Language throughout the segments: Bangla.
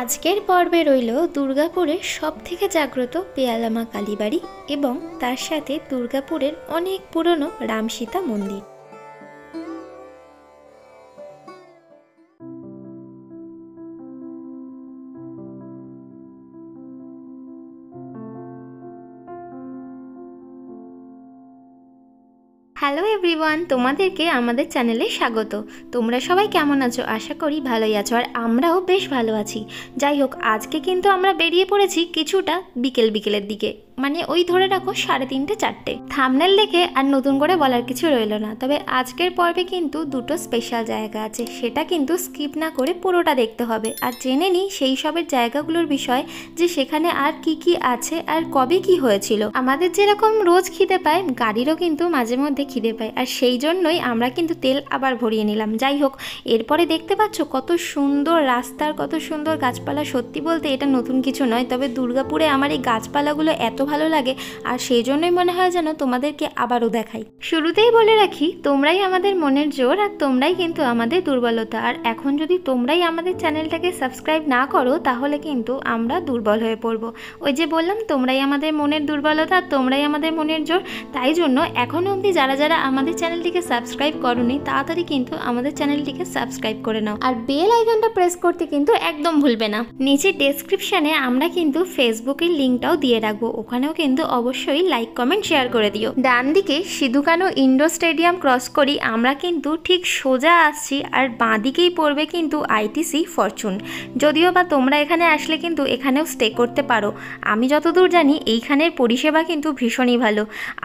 আজকের পর্বে রইল দুর্গাপুরের সবথেকে জাগ্রত পেয়ালামা কালীবাড়ি এবং তার সাথে দুর্গাপুরের অনেক পুরনো রামসীতা মন্দির। হ্যালো এভরিওয়ান, তোমাদেরকে আমাদের চ্যানেলে স্বাগত। তোমরা সবাই কেমন আছো? আশা করি ভালোই আছো, আর আমরাও বেশ ভালো আছি। যাই হোক, আজকে কিন্তু আমরা বেরিয়ে পড়েছি কিছুটা বিকেলের দিকে, মানে ওই ধরে রাখো 3:30 4টে। থাম্বনেল দেখে আর নতুন করে বলার কিছু রইল না, তবে আজকের পর্বে কিন্তু দুটো স্পেশাল জায়গা আছে, সেটা কিন্তু স্কিপ না করে পুরোটা দেখতে হবে। আর জেনে নিই সেই সবের জায়গাগুলোর বিষয়, যে সেখানে আর কি কি আছে আর কবে কি হয়েছিল। আমাদের যেরকম রোজ খিদে পায়, গাড়িরও কিন্তু মাঝে মধ্যে খিদে পায়, আর সেই জন্যই আমরা কিন্তু তেল আবার ভরিয়ে নিলাম। যাই হোক, এরপরে দেখতে পাচ্ছ কত সুন্দর রাস্তার, কত সুন্দর গাছপালা। সত্যি বলতে এটা নতুন কিছু নয়, তবে দুর্গাপুরে আমার এই গাছপালাগুলো এত ভালো লাগে, আর সেই জন্যই মনে হয় যেন তোমাদেরকে আবারও দেখাই। শুরুতেই বলে রাখি, তোমরাই আমাদের মনের জোর, আর তোমরাই কিন্তু আমাদের দুর্বলতা। আর এখন যদি তোমরাই আমাদের চ্যানেলটাকে সাবস্ক্রাইব না করো, তাহলে কিন্তু আমরা দুর্বল হয়ে পড়বো। ওই যে বললাম, তোমরাই আমাদের মনের দুর্বলতা, আর তোমরাই আমাদের মনের জোর। তাই জন্য এখনও অবধি যারা যারা আমাদের চ্যানেলটিকে সাবস্ক্রাইব করোনি, তাড়াতাড়ি কিন্তু আমাদের চ্যানেলটিকে সাবস্ক্রাইব করে নাও, আর বেল আইকনটা প্রেস করতে কিন্তু একদম ভুলবে না। নিচে ডেসক্রিপশনে আমরা কিন্তু ফেসবুকের লিঙ্কটাও দিয়ে রাখবো, ওখানেও কিন্তু অবশ্যই লাইক কমেন্ট শেয়ার করে দিও। ডান দিকে Sidhu Kanu indoor stadium cross করি আমরা কিন্তু ঠিক সোজা আসছি, আর বাঁ দিকেই পড়বে কিন্তু আইটিসি ফরচুন। যদিও বা তোমরা এখানে আসলে কিন্তু এখানেও স্টে করতে পারো। আমি যতদূর জানি এইখানের পরিষেবা কিন্তু ভীষণই ভালো।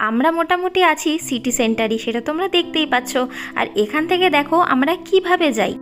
আমরা মোটামুটি আছি সিটি সেন্টারই, সেটা তোমরা দেখতেই পাচ্ছ। আর এখান থেকে দেখো আমরা কিভাবে যাই।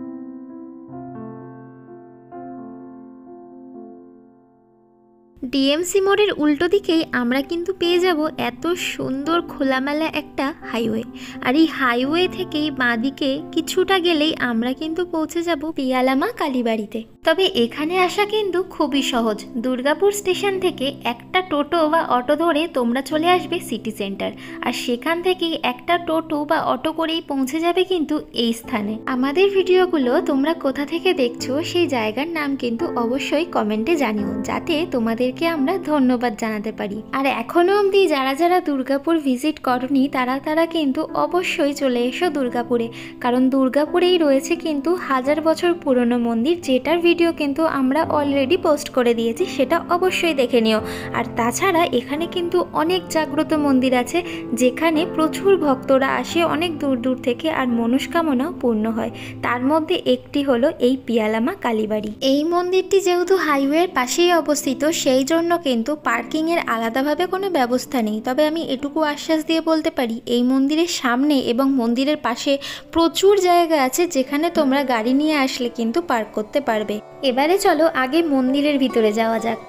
ডিএমসি মোড়ের উল্টো দিকেই আমরা কিন্তু পেয়ে যাব এত সুন্দর খোলামেলা একটা হাইওয়ে, আর এই হাইওয়ে থেকেই বাঁদিকে কিছুটা গেলেই আমরা কিন্তু পৌঁছে যাব পেয়ালামা কালীবাড়িতে। তবে এখানে আসা কিন্তু খুবই সহজ। দুর্গাপুর স্টেশন থেকে একটা টোটো বা অটো ধরে তোমরা চলে আসবে সিটি সেন্টার, আর সেখান থেকেই একটা টোটো বা অটো করেই পৌঁছে যাবে কিন্তু এই স্থানে। আমাদের ভিডিওগুলো তোমরা কোথা থেকে দেখছো সেই জায়গার নাম কিন্তু অবশ্যই কমেন্টে জানিও, যাতে তোমাদেরকে আমরা ধন্যবাদ জানাতে পারি। আর এখনো অবধি যারা যারা দুর্গাপুর ভিজিট করনি, তারা কিন্তু অবশ্যই চলে এসো দুর্গাপুরে, কারণ দুর্গাপুরেই রয়েছে কিন্তু 1000 বছর পুরনো মন্দির, যেটার ভিডিও কিন্তু আমরা অলরেডি পোস্ট করে দিয়েছি, সেটা অবশ্যই দেখে নিও। আর তাছাড়া এখানে কিন্তু অনেক জাগ্রত মন্দির আছে, যেখানে প্রচুর ভক্তরা আসে অনেক দূর দূর থেকে, আর মনস্কামনাও পূর্ণ হয়। তার মধ্যে একটি হলো এই পেয়ালামা কালীবাড়ি। এই মন্দিরটি যেহেতু হাইওয়ের পাশেই অবস্থিত, সেই জন্য কিন্তু পার্কিংয়ের আলাদাভাবে কোনো ব্যবস্থা নেই। তবে আমি এটুকু আশ্বাস দিয়ে বলতে পারি, এই মন্দিরের সামনে এবং মন্দিরের পাশে প্রচুর জায়গা আছে, যেখানে তোমরা গাড়ি নিয়ে আসলে কিন্তু পার্ক করতে পারবে। এবারে চলো আগে মন্দিরের ভিতরে যাওয়া যাক।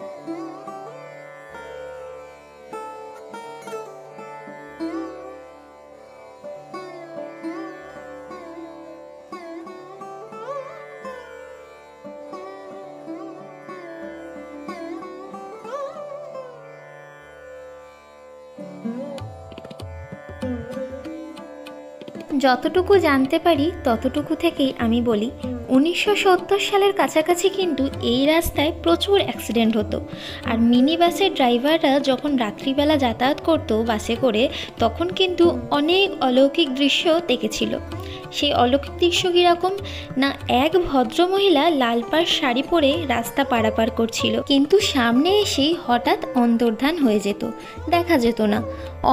যতটুকু জানতে পারি ততটুকু থেকেই আমি বলি, 1970 সালের কাছাকাছি কিন্তু এই রাস্তায় প্রচুর অ্যাক্সিডেন্ট হতো। আর মিনি বাসের ড্রাইভাররা যখন রাত্রিবেলা যাতায়াত করতো বাসে করে, তখন কিন্তু অনেক অলৌকিক দৃশ্য দেখেছিল। সেই অলৌকিক দৃশ্য কীরকম না, এক ভদ্রমহিলা লাল পাড় শাড়ি পরে রাস্তা পারাপার করছিল, কিন্তু সামনে এসেই হঠাৎ অন্তর্ধান হয়ে যেত, দেখা যেত না।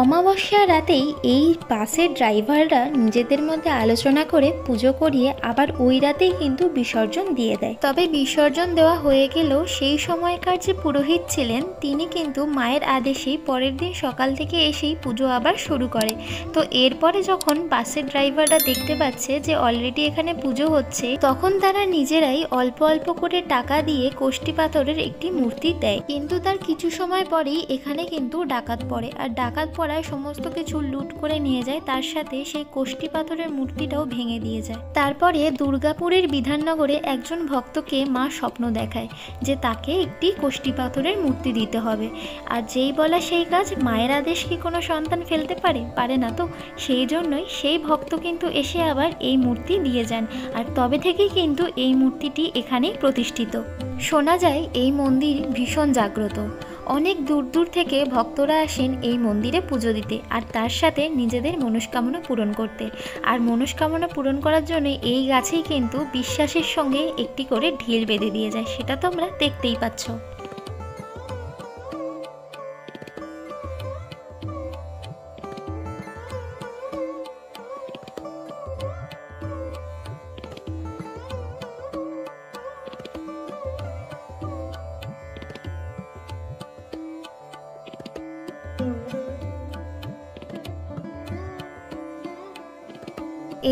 অমাবস্যার রাতেই এই বাসের ড্রাইভাররা নিজেদের মধ্যে আলোচনা করে পুজো করিয়ে আবার ওই রাতেই কিন্তু বিসর্জন দিয়ে দেয়। তবে বিসর্জন দেওয়া হয়ে গেলেও সেই সময়কার যে পুরোহিত ছিলেন, তিনি কিন্তু মায়ের আদেশেই পরের দিন সকাল থেকে এসেই পুজো আবার শুরু করে। তো এরপরে যখন বাসের ড্রাইভাররা দেখতে পাচ্ছে যে অলরেডি এখানে পুজো হচ্ছে, তখন তারা নিজেরাই অল্প অল্প করে টাকা দিয়ে কোষ্ঠী পাথরের একটি মূর্তি দেয়। কিন্তু তার কিছু সময় পরেই এখানে কিন্তু ডাকাত পড়ে, আর ডাকাত পড়ায় সমস্ত কিছু লুট করে নিয়ে যায়, তার সাথে সেই কোষ্ঠী পাথরের মূর্তিটাও ভেঙে দিয়ে যায়। তারপরে দুর্গাপুরের বিধাননগরে একজন ভক্তকে মা স্বপ্ন দেখায় যে তাকে একটি কোষ্ঠী পাথরের মূর্তি দিতে হবে। আর যেই বলা সেই কাজ, মায়ের আদেশ কি কোনো সন্তান ফেলতে পারে না তো। সেই জন্যই সেই ভক্ত কিন্তু এসে আবার এই মূর্তি দিয়ে যান, আর তবে থেকেই কিন্তু এই মূর্তিটি এখানেই প্রতিষ্ঠিত। শোনা যায় এই মন্দির ভীষণ জাগ্রত। অনেক দূর দূর থেকে ভক্তরা আসেন এই মন্দিরে পুজো দিতে, আর তার সাথে নিজেদের মনস্কামনা পূরণ করতে। আর মনস্কামনা পূরণ করার জন্য এই গাছেই কিন্তু বিশ্বাসের সঙ্গে একটি করে ঢিল বেঁধে দিয়ে যায়, সেটা তোমরা দেখতেই পাচ্ছ।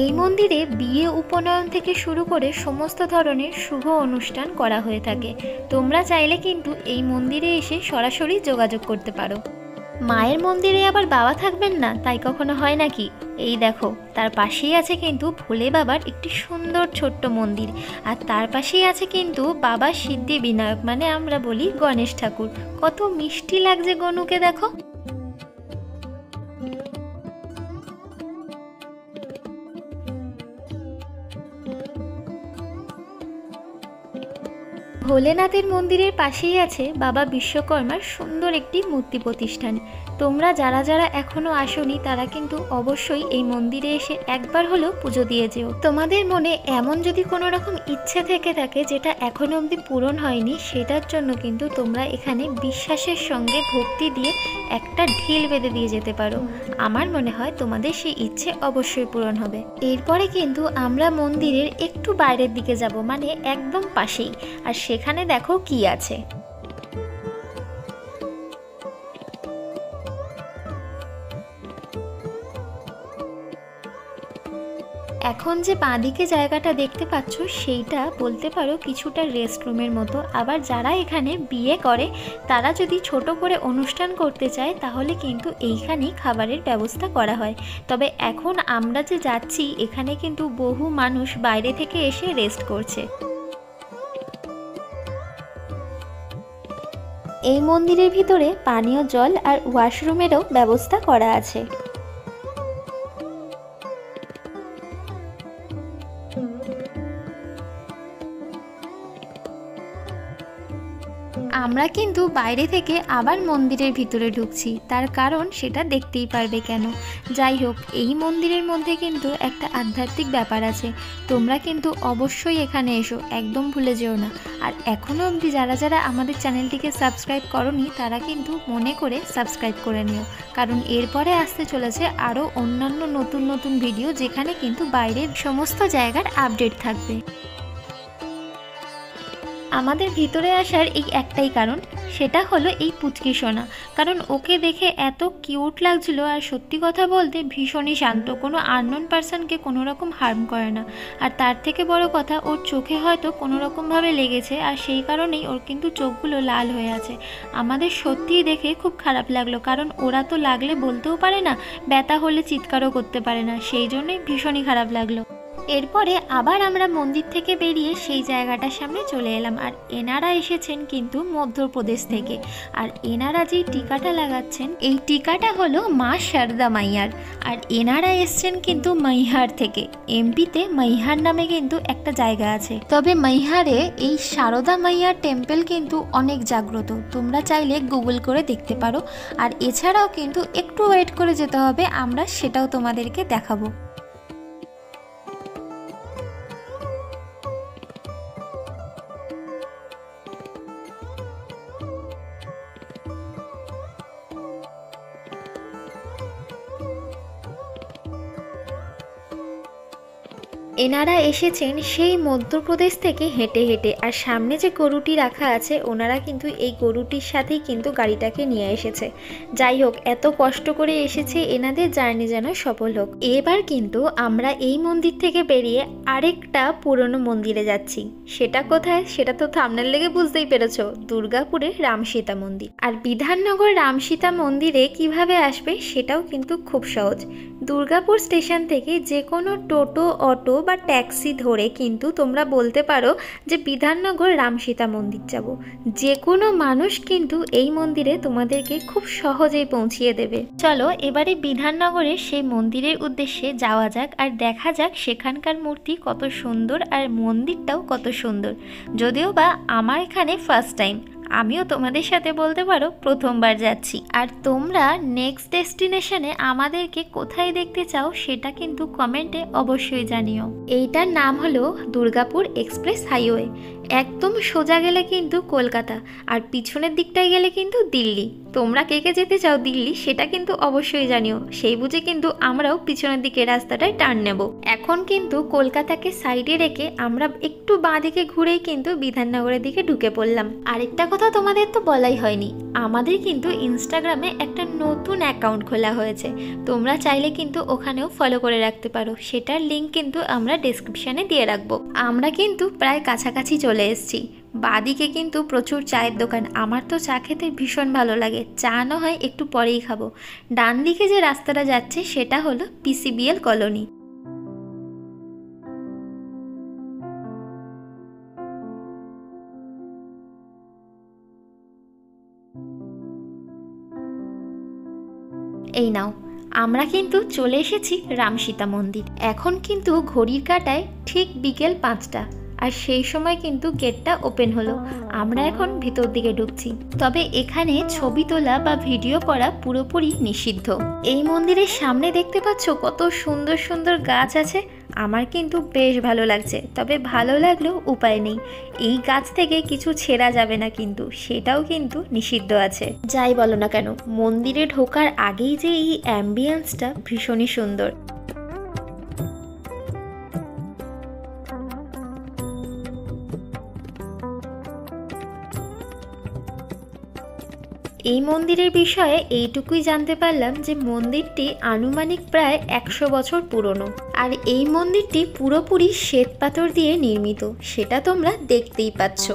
এই মন্দিরে বিয়ে উপনয়ন থেকে শুরু করে সমস্ত ধরনের শুভ অনুষ্ঠান করা হয়ে থাকে। তোমরা চাইলে কিন্তু এই মন্দিরে এসে সরাসরি যোগাযোগ করতে পারো। মায়ের মন্দিরে আবার বাবা থাকবেন না, তাই কখনো হয় নাকি? এই দেখো, তার পাশেই আছে কিন্তু ভোলে বাবার একটি সুন্দর ছোট্ট মন্দির, আর তার পাশেই আছে কিন্তু বাবা সিদ্ধি বিনায়ক, মানে আমরা বলি গণেশ ঠাকুর। কত মিষ্টি লাগছে গনুকে, দেখো। ভোলেনাথের মন্দিরের পাশেই আছে বাবা বিশ্বকর্মার সুন্দর একটি মূর্তি প্রতিষ্ঠান। তোমরা যারা যারা এখনো আসোনি তারা কিন্তু অবশ্যই এই মন্দিরে এসে একবার হলেও পুজো দিয়ে যেও। তোমাদের মনে এমন যদি কোনো রকম ইচ্ছে থেকে থাকে যেটা এখনো অবধি পূরণ হয়নি, সেটার জন্য কিন্তু তোমরা এখানে বিশ্বাসের সঙ্গে ভক্তি দিয়ে একটা ঢিল বেঁধে দিয়ে যেতে পারো। আমার মনে হয় তোমাদের সেই ইচ্ছে অবশ্যই পূরণ হবে। এরপরে কিন্তু আমরা মন্দিরের একটু বাইরের দিকে যাব, মানে একদম পাশেই, আর সেখানে দেখো কি আছে। এখন যে বাঁদিকে জায়গাটা দেখতে পাচ্ছ সেইটা বলতে পারো কিছুটা রেস্টরুমের মতো। আবার যারা এখানে বিয়ে করে তারা যদি ছোট করে অনুষ্ঠান করতে চায় তাহলে কিন্তু এইখানেই খাবারের ব্যবস্থা করা হয়। তবে এখন আমরা যে যাচ্ছি এখানে কিন্তু বহু মানুষ বাইরে থেকে এসে রেস্ট করছে। এই মন্দিরের ভিতরে পানীয় জল আর ওয়াশরুমেরও ব্যবস্থা করা আছে। আমরা কিন্তু বাইরে থেকে আবার মন্দিরের ভিতরে ঢুকছি, তার কারণ সেটা দেখতেই পারবে কেন। যাই হোক, এই মন্দিরের মধ্যে কিন্তু একটা আধ্যাত্মিক ব্যাপার আছে। তোমরা কিন্তু অবশ্যই এখানে এসো, একদম ভুলে যেও না। আর এখনও অবধি যারা যারা আমাদের চ্যানেলটিকে সাবস্ক্রাইব করোনি তারা কিন্তু মনে করে সাবস্ক্রাইব করে নিও, কারণ এরপরে আসতে চলেছে আরও অন্যান্য নতুন নতুন ভিডিও, যেখানে কিন্তু বাইরের সমস্ত জায়গার আপডেট থাকবে। আমাদের ভিতরে আসার এই একটাই কারণ, সেটা হলো এই পুচকি সোনা। কারণ ওকে দেখে এত কিউট লাগছিল, আর সত্যি কথা বলতে ভীষণই শান্ত, কোনো আননোন পারসনকে কোনো রকম হার্ম করে না। আর তার থেকে বড় কথা, ওর চোখে হয়তো কোনো রকমভাবে লেগেছে, আর সেই কারণেই ওর কিন্তু চোখগুলো লাল হয়ে আছে। আমাদের সত্যিই দেখে খুব খারাপ লাগলো, কারণ ওরা তো লাগলে বলতেও পারে না, ব্যথা হলে চিৎকারও করতে পারে না, সেই জন্যই ভীষণই খারাপ লাগলো। এরপরে আবার আমরা মন্দির থেকে বেরিয়ে সেই জায়গাটার সামনে চলে এলাম। আর এনারা এসেছেন কিন্তু মধ্যপ্রদেশ থেকে, আর এনারা যেই টিকাটা লাগাচ্ছেন এই টিকাটা হলো মা শারদা মাইয়ার। আর এনারা এসছেন কিন্তু মৈহার থেকে। এমপিতে মৈহার নামে কিন্তু একটা জায়গা আছে, তবে মৈহারে এই শারদা মাইয়ার টেম্পল কিন্তু অনেক জাগ্রত। তোমরা চাইলে গুগল করে দেখতে পারো। আর এছাড়াও কিন্তু একটু ওয়েট করে যেতে হবে, আমরা সেটাও তোমাদেরকে দেখাবো। এনারা এসেছেন সেই মধ্যপ্রদেশ থেকে হেঁটে হেঁটে, আর সামনে যে গরুটি রাখা আছে ওনারা কিন্তু এই গরুটির সাথেই কিন্তু গাড়িটাকে নিয়ে এসেছে। যাই হোক, এত কষ্ট করে এসেছে, এনাদের জার্নি যেন সফল হোক। এবার কিন্তু আমরা এই মন্দির থেকে বেরিয়ে আরেকটা পুরনো মন্দিরে যাচ্ছি। সেটা কোথায় সেটা তো থাম্বনেল লেগে বুঝতেই পেরেছ, দুর্গাপুরের রামসীতা মন্দির। আর বিধাননগর রামসীতা মন্দিরে কিভাবে আসবে সেটাও কিন্তু খুব সহজ। দুর্গাপুর স্টেশন থেকে যে কোনো টোটো, অটো বা ট্যাক্সি ধরে কিন্তু তোমরা বলতে পারো যে বিধাননগর রামসীতা মন্দির যাব। যে কোনো মানুষ কিন্তু এই মন্দিরে তোমাদেরকে খুব সহজেই পৌঁছিয়ে দেবে। চলো এবারে বিধাননগরের সেই মন্দিরের উদ্দেশ্যে যাওয়া যাক, আর দেখা যাক সেখানকার মূর্তি কত সুন্দর আর মন্দিরটাও কত সুন্দর। যদিও বা আমার এখানে ফার্স্ট টাইম, আমিও তোমাদের সাথে বলতে পারো প্রথমবার যাচ্ছি। আর তোমরা নেক্সট ডেস্টিনেশনে আমাদেরকে কোথায় দেখতে চাও সেটা কিন্তু কমেন্টে অবশ্যই জানিও। এইটার নাম হলো দুর্গাপুর এক্সপ্রেস হাইওয়ে। একদম সোজা গেলে কিন্তু কলকাতা, আর পিছনের দিকটায় গেলে কিন্তু দিল্লি। তোমরা কে কে যেতে চাও দিল্লি সেটা কিন্তু অবশ্যই জানিও, সেই বুঝে কিন্তু আমরাও পিছনের দিকে রাস্তাটায় টার্ন নেব। এখন কিন্তু কলকাতাকে সাইডে রেখে আমরা একটু বাঁ দিকে ঘুরেই কিন্তু বিধাননগরের দিকে ঢুকে পড়লাম। আরেকটা কথা তোমাদের তো বলাই হয়নি, আমাদের কিন্তু ইনস্টাগ্রামে একটা নতুন অ্যাকাউন্ট খোলা হয়েছে। তোমরা চাইলে কিন্তু ওখানেও ফলো করে রাখতে পারো, সেটার লিঙ্ক কিন্তু আমরা ডেসক্রিপশানে দিয়ে রাখবো। আমরা কিন্তু প্রায় কাছাকাছি চলে এসেছি। বাদিকে কিন্তু প্রচুর চায়ের দোকান, আমার তো চা খেতে ভীষণ ভালো লাগে, চা না হয় একটু পরেই খাবো। ডান দিকে যে রাস্তাটা যাচ্ছে সেটা হলো পিসিবিএল কলোনি। এই নাও, আমরা কিন্তু চলে এসেছি রামসীতা মন্দির। এখন কিন্তু ঘড়ির কাঁটায় ঠিক বিকেল 5টা, আর সেই সময় কিন্তু গেটটা ওপেন হলো। আমরা এখন ভিতর দিকে ঢুকছি। তবে এখানে ছবি তোলা বা ভিডিও করা পুরোপুরি নিষিদ্ধ। এই মন্দিরের সামনে দেখতে পাচ্ছ কত সুন্দর সুন্দর গাছ আছে, আমার কিন্তু বেশ ভালো লাগছে। তবে ভালো লাগলেও উপায় নেই, এই গাছ থেকে কিছু ছেঁড়া যাবে না, কিন্তু সেটাও কিন্তু নিষিদ্ধ আছে। যাই বলো না কেন, মন্দিরে ঢোকার আগেই যে এই অ্যাম্বিয়েন্সটা ভীষণই সুন্দর। এই মন্দিরের বিষয়ে এইটুকুই জানতে পারলাম যে মন্দিরটি আনুমানিক প্রায় 100 বছর পুরনো, আর এই মন্দিরটি পুরোপুরি শ্বেত পাথর দিয়ে নির্মিত, সেটা তোমরা দেখতেই পাচ্ছ।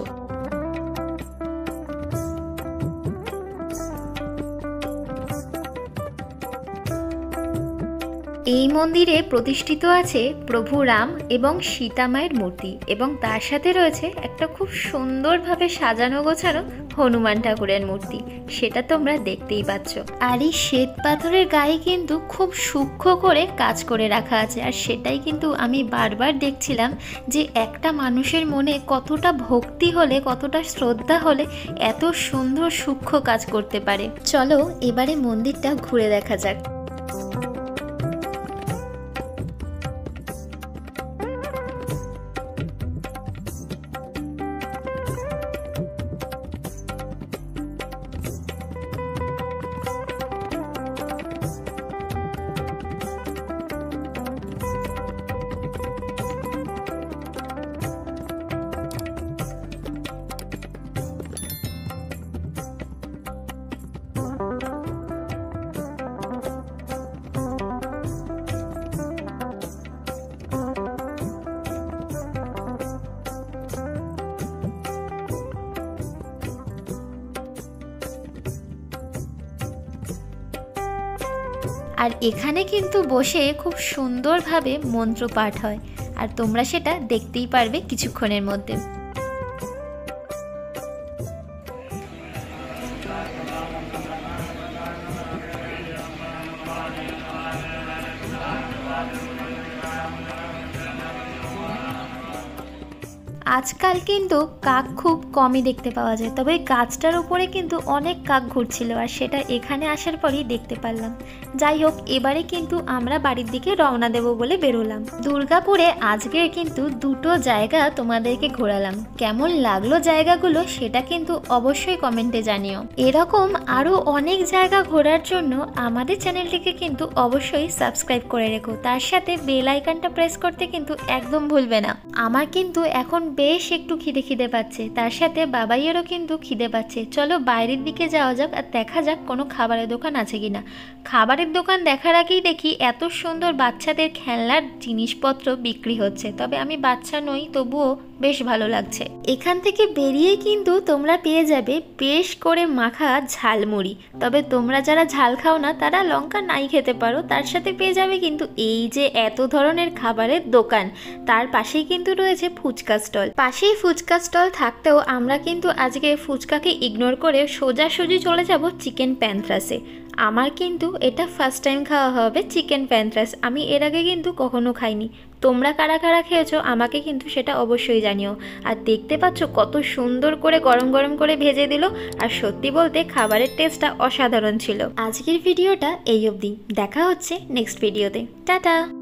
এই মন্দিরে প্রতিষ্ঠিত আছে প্রভু রাম এবং সীতা মায়ের মূর্তি, এবং তার সাথে রয়েছে একটা খুব সুন্দরভাবে সাজানো গোছানো হনুমান ঠাকুরের মূর্তি, সেটা তোমরা দেখতেই পাচ্ছ। আর এই শ্বেত পাথরের গায়ে কিন্তু খুব সূক্ষ্ম করে কাজ করে রাখা আছে, আর সেটাই কিন্তু আমি বারবার দেখছিলাম যে একটা মানুষের মনে কতটা ভক্তি হলে, কতটা শ্রদ্ধা হলে এত সুন্দর সূক্ষ্ম কাজ করতে পারে। চলো এবারে মন্দিরটা ঘুরে দেখা যাক। আর এখানে কিন্তু বসে খুব সুন্দরভাবে মন্ত্র পাঠ হয়, আর তোমরা সেটা দেখতেই পারবে কিছুক্ষণের মধ্যে। আজকাল কিন্তু কাক খুব কমই দেখতে পাওয়া যায়, তবে গাছটার উপরে কিন্তু অনেক কাক ঘুরছিল, আর সেটা এখানে আসার পরই দেখতে পারলাম। যাই হোক, এবারে কিন্তু আমরা বাড়ির দিকে রওনা দেব বলে বেরোলাম। দুর্গাপুরে আজকে কিন্তু দুটো জায়গা তোমাদেরকে ঘোরালাম। কেমন লাগলো জায়গাগুলো সেটা কিন্তু অবশ্যই কমেন্টে জানিও। এরকম আরও অনেক জায়গা ঘোরার জন্য আমাদের চ্যানেলটিকে কিন্তু অবশ্যই সাবস্ক্রাইব করে রেখো, তার সাথে বেল আইকনটা প্রেস করতে কিন্তু একদম ভুলবে না। আমার কিন্তু এখন বেশ একটু খিদে পাচ্ছে, তার সাথে বাবাইয়েরও কিন্তু খিদে পাচ্ছে। চলো বাইরের দিকে যাওয়া যাক আর দেখা যাক কোনো খাবারের দোকান আছে কিনা। খাবারের দোকান দেখার আগেই দেখি এত সুন্দর বাচ্চাদের খেলনার জিনিসপত্র বিক্রি হচ্ছে, তবে আমি বাচ্চা নই, তবুও বেশ ভালো লাগছে। এখান থেকে বেরিয়ে কিন্তু তোমরা পেয়ে যাবে বেশ করে মাখা ঝালমুড়ি, তবে তোমরা যারা ঝাল খাও না তারা লঙ্কা নাই খেতে পারো। তার সাথে পেয়ে যাবে কিন্তু এই যে এত ধরনের খাবারের দোকান, তার পাশেই কিন্তু রয়েছে ফুচকা স্টল। পাশেই ফুচকা স্টল থাকতেও আমরা কিন্তু আজকে ফুচকাকে ইগনোর করে সোজাসুজি চলে যাব চিকেন প্যান্থ্রাসে। আমার কিন্তু এটা ফার্স্ট টাইম খাওয়া হবে চিকেন প্যান্থ্রাস, আমি এর আগে কিন্তু কখনো খাইনি। তোমরা কারা কারা খেয়েছো আমাকে কিন্তু সেটা অবশ্যই জানিও। আর দেখতে পাচ্ছ কত সুন্দর করে গরম গরম করে ভেজে দিল, আর সত্যি বলতে খাবারের টেস্টটা অসাধারণ ছিল। আজকের ভিডিওটা এই অবধি, দেখা হচ্ছে নেক্সট ভিডিওতে। টাটা।